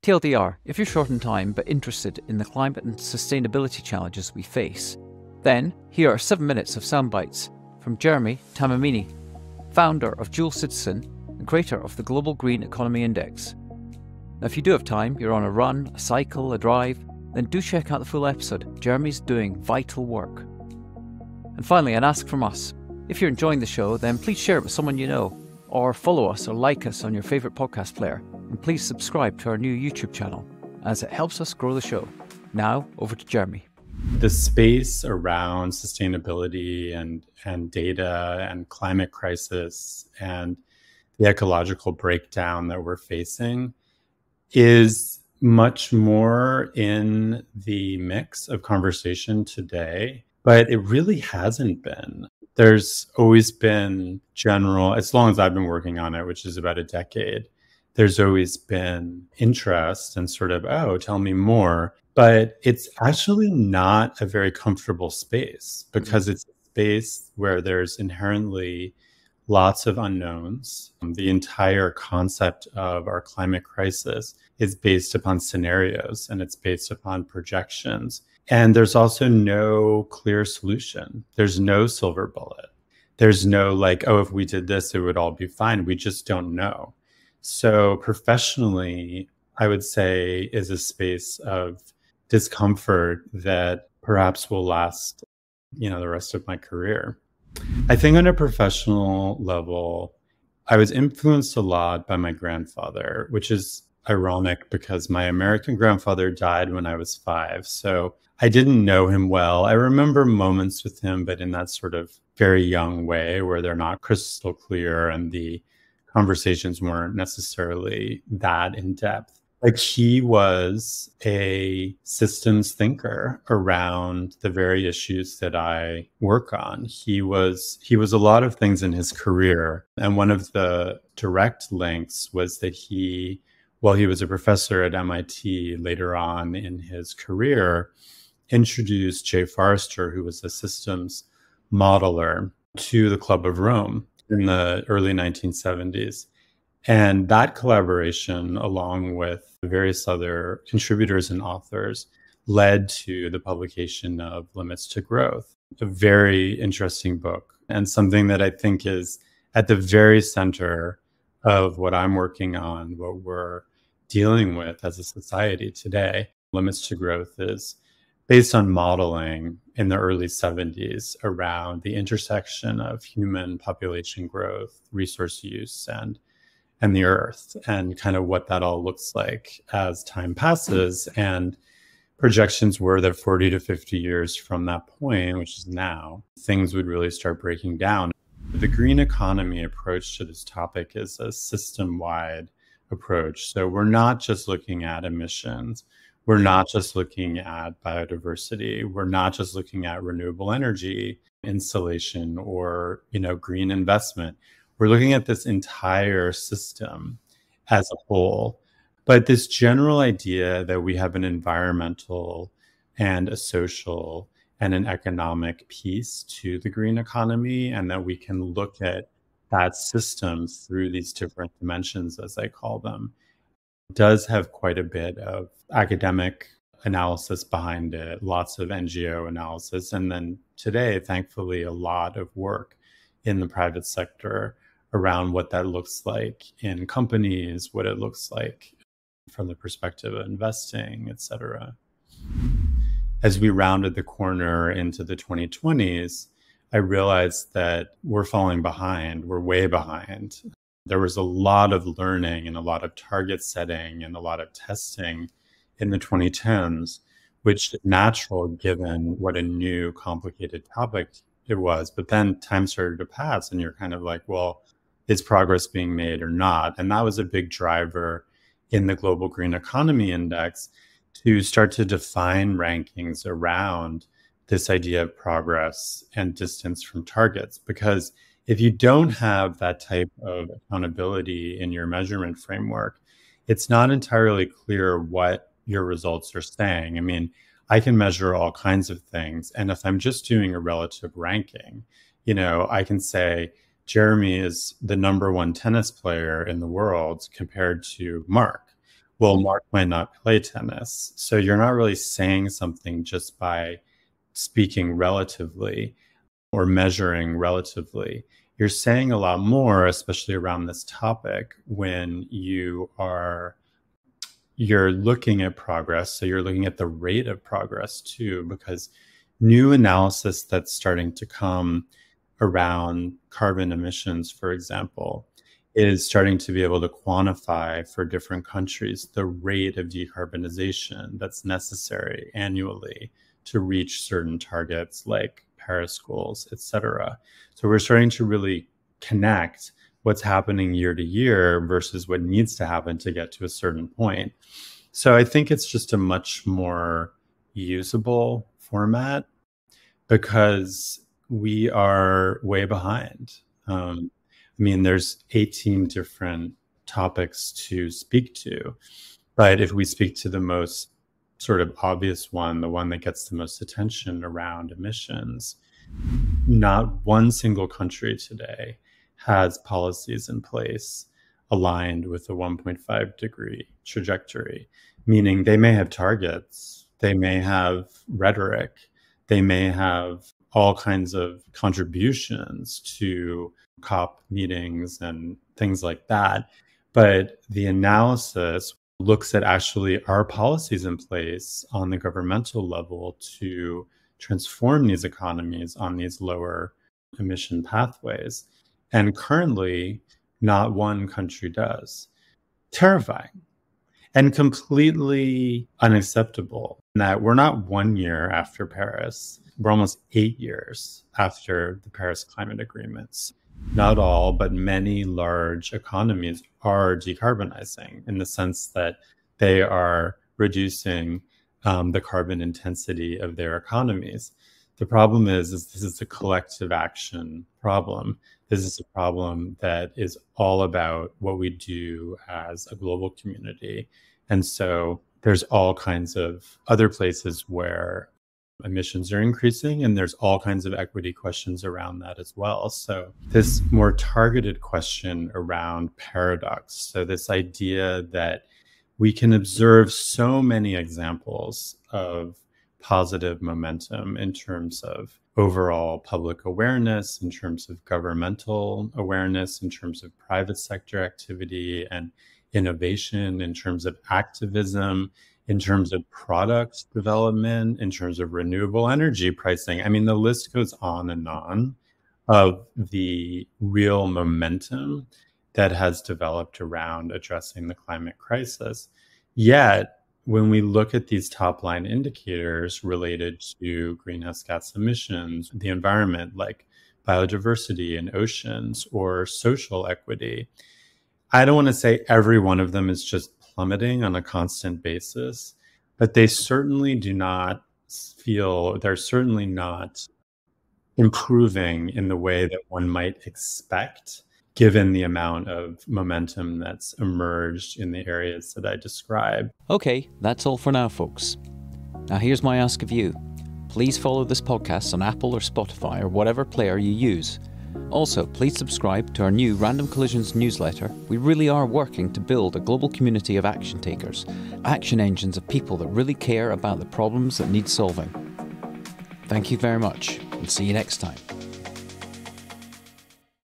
TLDR, if you're short on time but interested in the climate and sustainability challenges we face, then here are 7 minutes of Soundbites from Jeremy Tamanini, founder of Dual Citizen and creator of the Global Green Economy Index. Now, if you do have time, you're on a run, a cycle, a drive, then do check out the full episode. Jeremy's doing vital work. And finally, an ask from us. If you're enjoying the show, then please share it with someone you know, or follow us or like us on your favourite podcast player. And please subscribe to our new YouTube channel, as it helps us grow the show. Now, over to Jeremy. The space around sustainability and data and climate crisis and the ecological breakdown that we're facing is much more in the mix of conversation today, but it really hasn't been. There's always been general, as long as I've been working on it, which is about a decade, there's always been interest and sort of, oh, tell me more. But it's actually not a very comfortable space because it's a space where there's inherently lots of unknowns. The entire concept of our climate crisis is based upon scenarios and it's based upon projections. And there's also no clear solution. There's no silver bullet. There's no like, oh, if we did this, it would all be fine. We just don't know. So professionally, I would say is a space of discomfort that perhaps will last, the rest of my career. I think on a professional level, I was influenced a lot by my grandfather, which is ironic because my American grandfather died when I was 5. So I didn't know him well. I remember moments with him, but in that sort of very young way where they're not crystal clear and the conversations weren't necessarily that in depth. Like he was a systems thinker around the very issues that I work on. He was a lot of things in his career. And one of the direct links was that while he was a professor at MIT later on in his career, introduced Jay Forrester, who was a systems modeler, to the Club of Rome in the early 1970s. And that collaboration, along with various other contributors and authors, led to the publication of Limits to Growth, a very interesting book and something that I think is at the very center of what I'm working on, what we're dealing with as a society today. Limits to Growth is based on modeling in the early 70s around the intersection of human population growth, resource use, and the earth, and kind of what that all looks like as time passes. And projections were that 40 to 50 years from that point, which is now, things would really start breaking down. The green economy approach to this topic is a system-wide approach. So we're not just looking at emissions. We're not just looking at biodiversity. We're not just looking at renewable energy installation or, green investment. We're looking at this entire system as a whole. But this general idea that we have an environmental and a social and an economic piece to the green economy, and that we can look at that system through these different dimensions, as I call them, does have quite a bit of academic analysis behind it, lots of NGO analysis, and then today, thankfully, a lot of work in the private sector around what that looks like in companies, what it looks like from the perspective of investing, et cetera. As we rounded the corner into the 2020s, I realized that we're falling behind, we're way behind. There was a lot of learning and a lot of target setting and a lot of testing in the 2010s, which is natural given what a new, complicated topic it was. But then time started to pass and you're kind of like, well, is progress being made or not? And that was a big driver in the Global Green Economy Index to start to define rankings around this idea of progress and distance from targets. Because if you don't have that type of accountability in your measurement framework, it's not entirely clear what your results are saying. I mean, I can measure all kinds of things. And if I'm just doing a relative ranking, I can say Jeremy is the #1 tennis player in the world compared to Mark. Well, Mark might not play tennis. So you're not really saying something just by speaking relatively or measuring relatively. You're saying a lot more, especially around this topic, when you're looking at progress. So you're looking at the rate of progress too, because new analysis that's starting to come around carbon emissions, for example, is starting to be able to quantify for different countries the rate of decarbonization that's necessary annually to reach certain targets like Paris goals, et cetera. So we're starting to really connect what's happening year to year versus what needs to happen to get to a certain point. So I think it's just a much more usable format because we are way behind. I mean, there's 18 different topics to speak to, but if we speak to the most sort of obvious one, the one that gets the most attention around emissions, not one single country today has policies in place aligned with the 1.5 degree trajectory, meaning they may have targets, they may have rhetoric, they may have all kinds of contributions to COP meetings and things like that. But the analysis looks at actually our policies in place on the governmental level to transform these economies on these lower emission pathways. And currently, not one country does. Terrifying and completely unacceptable that we're not 1 year after Paris. We're almost 8 years after the Paris Climate Agreements. Not all, but many large economies are decarbonizing in the sense that they are reducing the carbon intensity of their economies. The problem is this is a collective action problem. This is a problem that is all about what we do as a global community. And so there's all kinds of other places where emissions are increasing, and there's all kinds of equity questions around that as well. So this more targeted question around paradox. So this idea that we can observe so many examples of positive momentum in terms of overall public awareness, in terms of governmental awareness, in terms of private sector activity and innovation, in terms of activism, in terms of product development, in terms of renewable energy pricing. I mean, the list goes on and on of the real momentum that has developed around addressing the climate crisis. Yet, when we look at these top line indicators related to greenhouse gas emissions, the environment, like biodiversity and oceans or social equity, I don't want to say every one of them is just plummeting on a constant basis, but they certainly do not feel, they're certainly not improving in the way that one might expect, given the amount of momentum that's emerged in the areas that I described. Okay, that's all for now, folks. Now here's my ask of you. Please follow this podcast on Apple or Spotify or whatever player you use. Also, please subscribe to our new Random Collisions newsletter. We really are working to build a global community of action takers, action engines of people that really care about the problems that need solving. Thank you very much, and see you next time.